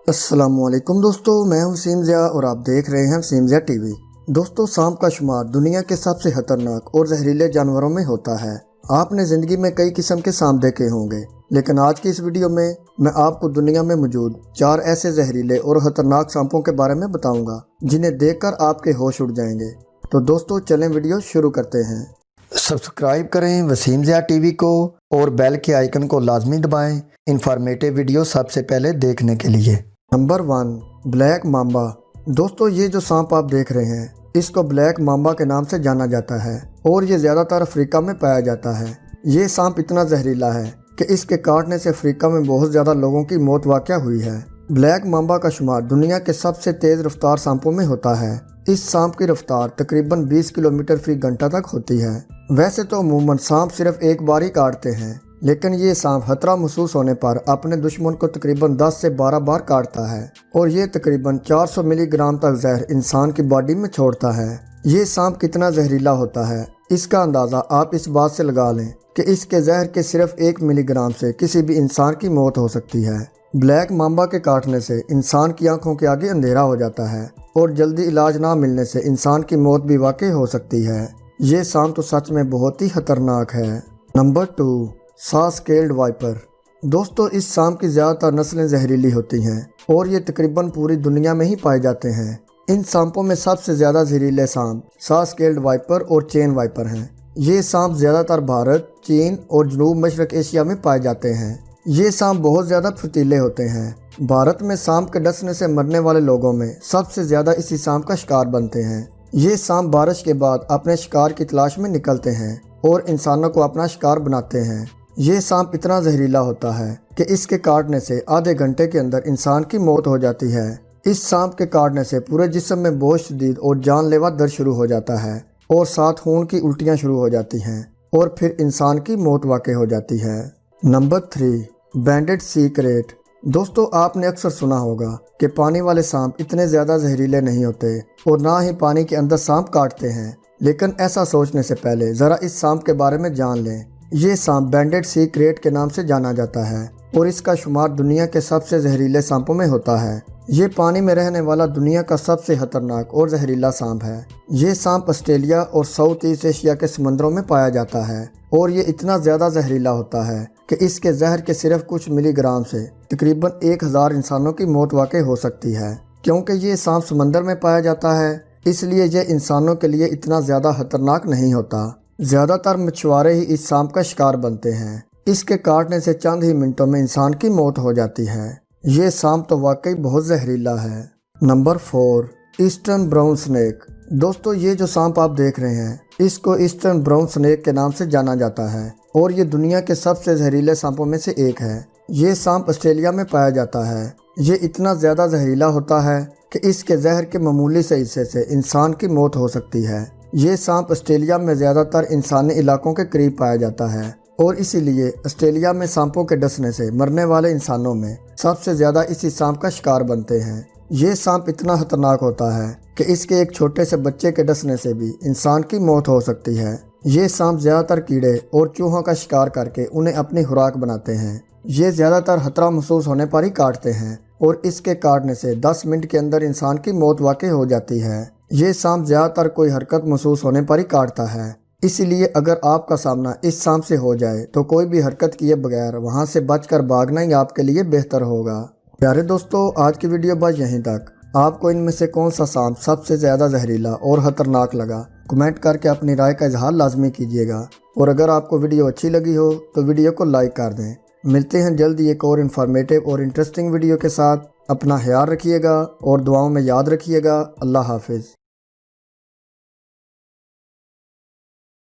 السلام علیکم دوستو، میں ہوں وسیم ضیاء اور آپ دیکھ رہے ہیں وسیم ضیاء ٹی وی۔ دوستو، سانپ کا شمار دنیا کے سب سے خطرناک اور زہریلے جانوروں میں ہوتا ہے۔ آپ نے زندگی میں کئی قسم کے سانپ دیکھے ہوں گے، لیکن آج کی اس ویڈیو میں آپ کو دنیا میں موجود 4 ایسے زہریلے اور خطرناک سانپوں کے بارے میں بتاؤں گا جنہیں دیکھ کر آپ کے ہوش اڑ جائیں گے۔ تو دوستو چلیں ویڈیو شروع کرتے ہیں۔ سبسکرائب کریں وسیم ضیاء ٹی وی کو اور بیل کے آئیکن کو لازمی دبائیں انفارمیٹیو ویڈیو سب سے پہلے دیکھنے کے لیے۔ Number 1، black mamba. دوستو، یہ جو سانپ آپ دیکھ رہے ہیں اس کو بلیک مامبا کے نام سے جانا جاتا ہے اور یہ زیادہ تر افریقہ میں پایا جاتا ہے۔ یہ سانپ اتنا زہریلا ہے کہ اس کے کاٹنے سے افریقہ میں بہت زیادہ لوگوں کی موت واقع ہوئی ہے۔ بلیک مامبا کا شمار دنیا کے سب سے تیز رفتار سانپوں میں ہوتا ہے۔ اس سانپ کی رفتار تقریباً 20 کلومیٹر فی گھنٹہ تک ہوتی ہے۔ ویسے تو عموماً سانپ صرف ایک بار ہی کاٹتے ہیں، لیکن یہ سانپ خطرہ محسوس ہونے پر اپنے دشمن کو تقریباً 10 سے 12 بار کاٹتا ہے اور یہ تقریباً 400 ملی گرام تک زہر انسان کی باڈی میں چھوڑتا ہے۔ یہ سانپ کتنا زہریلا ہوتا ہے اس کا اندازہ آپ اس بات سے لگا لیں کہ اس کے زہر کے صرف 1 ملی گرام سے کسی بھی انسان کی موت ہو سکتی ہے۔ بلیک مامبا کے کاٹنے سے انسان کی آنکھوں کے آگے اندھیرا ہو جاتا ہے اور جلدی علاج نہ ملنے سے انسان کی موت بھی واقع ہو سکتی ہے۔ یہ سانپ تو سچ میں بہت ہی خطرناک ہے۔ Number 2، saw scaled viper. دوستو، اس سانپ کی زیادہ تر نسلیں زہریلی ہوتی ہیں اور یہ تقریباً پوری دنیا میں ہی پائے جاتے ہیں۔ ان سانپوں میں سب سے زیادہ زہریلے سانپ ساسکیلڈ وائپر اور چین وائپر ہیں۔ یہ سانپ زیادہ تر بھارت، چین اور جنوب مشرق ایشیا میں پائے جاتے ہیں۔ یہ سانپ بہت زیادہ پھرتیلے ہوتے ہیں۔ بھارت میں سانپ کے ڈسنے سے مرنے والے لوگوں میں سب سے زیادہ اسی سانپ کا شکار بنتے ہیں۔ یہ سانپ بارش کے بعد اپنے شکار کی تلاش میں نکلتے ہیں اور انسانوں کو اپنا شکار بناتے ہیں۔ یہ سانپ اتنا زہریلا ہوتا ہے کہ اس کے کاٹنے سے آدھے گھنٹے کے اندر انسان کی موت ہو جاتی ہے۔ اس سانپ کے کاٹنے سے پورے جسم میں بہت شدید اور جان لیوا درد شروع ہو جاتا ہے اور ساتھ خون کی الٹیاں شروع ہو جاتی ہیں اور پھر انسان کی موت واقع ہو جاتی ہے۔ Number 3، banded sea krait. دوستو، آپ نے اکثر سنا ہوگا کہ پانی والے سانپ اتنے زیادہ زہریلے نہیں ہوتے اور نہ ہی پانی کے اندر سانپ کاٹتے ہیں، لیکن ایسا سوچنے سے پہلے ذرا اس سانپ کے بارے میں جان لیں۔ یہ سانپ بینڈڈ سی کریٹ کے نام سے جانا جاتا ہے اور اس کا شمار دنیا کے سب سے زہریلے سانپوں میں ہوتا ہے۔ یہ پانی میں رہنے والا دنیا کا سب سے خطرناک اور زہریلا سانپ ہے۔ یہ سانپ آسٹریلیا اور ساؤتھ ایسٹ ایشیا کے سمندروں میں پایا جاتا ہے اور یہ اتنا زیادہ زہریلا ہوتا ہے کہ اس کے زہر کے صرف کچھ ملی گرام سے تقریباً 1000 انسانوں کی موت واقع ہو سکتی ہے۔ کیونکہ یہ سانپ سمندر میں پایا جاتا ہے، اس لیے یہ انسانوں کے لیے اتنا زیادہ خطرناک نہیں ہوتا۔ زیادہ تر مچھوارے ہی اس سانپ کا شکار بنتے ہیں۔ اس کے کاٹنے سے چند ہی منٹوں میں انسان کی موت ہو جاتی ہے۔ یہ سانپ تو واقعی بہت زہریلا ہے۔ Number 4، eastern brown snack. دوستو، یہ جو سانپ آپ دیکھ رہے ہیں اس کو ایسٹرن براؤن سنیک کے نام سے جانا جاتا ہے اور یہ دنیا کے سب سے زہریلے سانپوں میں سے ایک ہے۔ یہ سانپ آسٹریلیا میں پایا جاتا ہے۔ یہ اتنا زیادہ زہریلا ہوتا ہے کہ اس کے زہر کے معمولی سے حصے سے انسان کی موت ہو سکتی ہے۔ یہ سانپ آسٹریلیا میں زیادہ تر انسانی علاقوں کے قریب پایا جاتا ہے اور اسی لیے آسٹریلیا میں سانپوں کے ڈسنے سے مرنے والے انسانوں میں سب سے زیادہ اسی سانپ کا شکار بنتے ہیں۔ یہ سانپ اتنا خطرناک ہوتا ہے کہ اس کے ایک چھوٹے سے بچے کے ڈسنے سے بھی انسان کی موت ہو سکتی ہے۔ یہ سانپ زیادہ تر کیڑے اور چوہوں کا شکار کر کے انہیں اپنی خوراک بناتے ہیں۔ یہ زیادہ تر خطرہ محسوس ہونے پر ہی کاٹتے ہیں اور اس کے کاٹنے سے 10 منٹ کے اندر انسان کی موت واقع ہو جاتی ہے۔ یہ سانپ زیادہ تر کوئی حرکت محسوس ہونے پر ہی کاٹتا ہے، اسی لیے اگر آپ کا سامنا اس سانپ سے ہو جائے تو کوئی بھی حرکت کیے بغیر وہاں سے بچ کر بھاگنا ہی آپ کے لیے بہتر ہوگا۔ پیارے دوستو، آج کی ویڈیو بس یہیں تک۔ آپ کو ان میں سے کون سا سانپ سب سے زیادہ زہریلا اور خطرناک لگا، کمنٹ کر کے اپنی رائے کا اظہار لازمی کیجیے گا اور اگر آپ کو ویڈیو اچھی لگی ہو تو ویڈیو کو لائک کر دیں۔ ملتے ہیں جلدی ایک اور انفارمیٹیو اور انٹرسٹنگ ویڈیو کے ساتھ۔ اپنا خیال رکھیے گا اور دعاؤں میں یاد رکھیے گا۔ اللہ حافظ۔